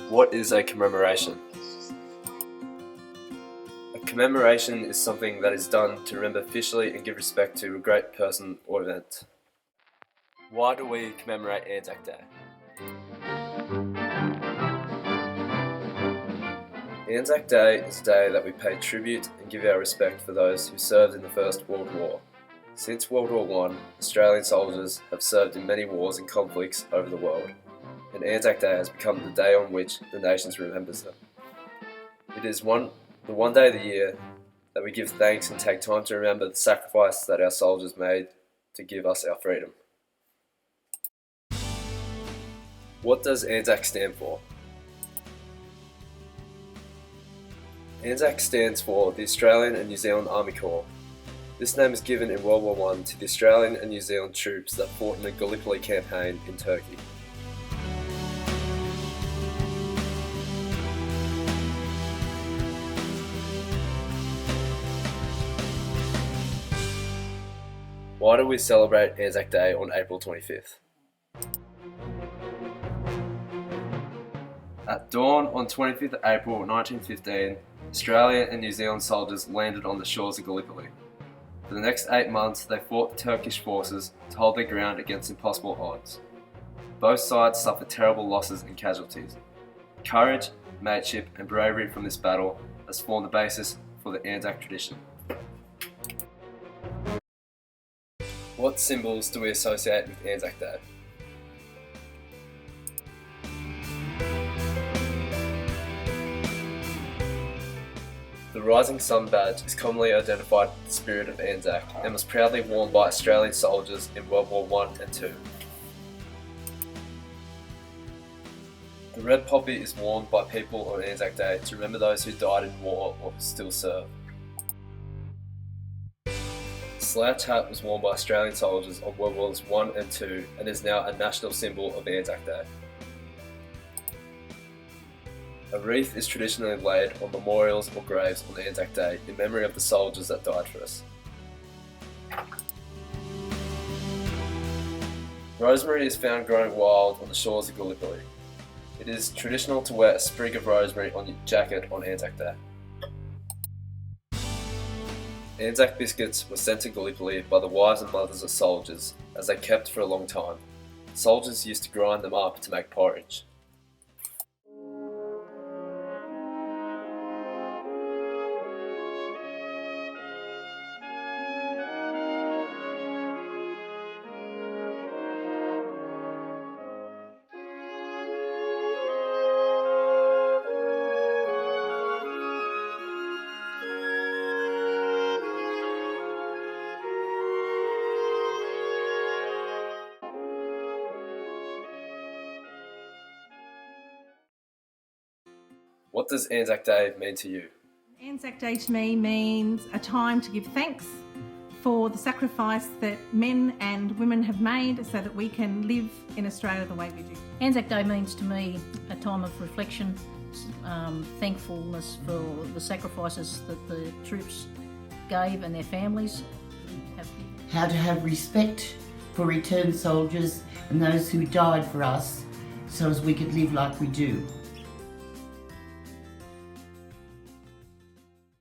What is a commemoration? A commemoration is something that is done to remember officially and give respect to a great person or event. Why do we commemorate Anzac Day? Anzac Day is a day that we pay tribute and give our respect for those who served in the First World War. Since World War I, Australian soldiers have served in many wars and conflicts over the world, and Anzac Day has become the day on which the nation remembers them. It is the one day of the year that we give thanks and take time to remember the sacrifice that our soldiers made to give us our freedom. What does Anzac stand for? Anzac stands for the Australian and New Zealand Army Corps. This name is given in World War I to the Australian and New Zealand troops that fought in the Gallipoli campaign in Turkey. Why do we celebrate Anzac Day on April 25th? At dawn on 25th of April 1915, Australia and New Zealand soldiers landed on the shores of Gallipoli. For the next 8 months, they fought the Turkish forces to hold their ground against impossible odds. Both sides suffered terrible losses and casualties. Courage, mateship, and bravery from this battle has formed the basis for the Anzac tradition. What symbols do we associate with Anzac Day? The rising sun badge is commonly identified with the spirit of Anzac and was proudly worn by Australian soldiers in World War I and II. The red poppy is worn by people on Anzac Day to remember those who died in war or who still serve. The slouch hat was worn by Australian soldiers on World Wars I and II and is now a national symbol of Anzac Day. A wreath is traditionally laid on memorials or graves on Anzac Day in memory of the soldiers that died for us. Rosemary is found growing wild on the shores of Gallipoli. It is traditional to wear a sprig of rosemary on your jacket on Anzac Day. Anzac biscuits were sent to Gallipoli by the wives and mothers of soldiers, as they kept for a long time. Soldiers used to grind them up to make porridge. What does Anzac Day mean to you? Anzac Day to me means a time to give thanks for the sacrifice that men and women have made so that we can live in Australia the way we do. Anzac Day means to me a time of reflection, thankfulness for the sacrifices that the troops gave and their families. How to have respect for returned soldiers and those who died for us so as we could live like we do.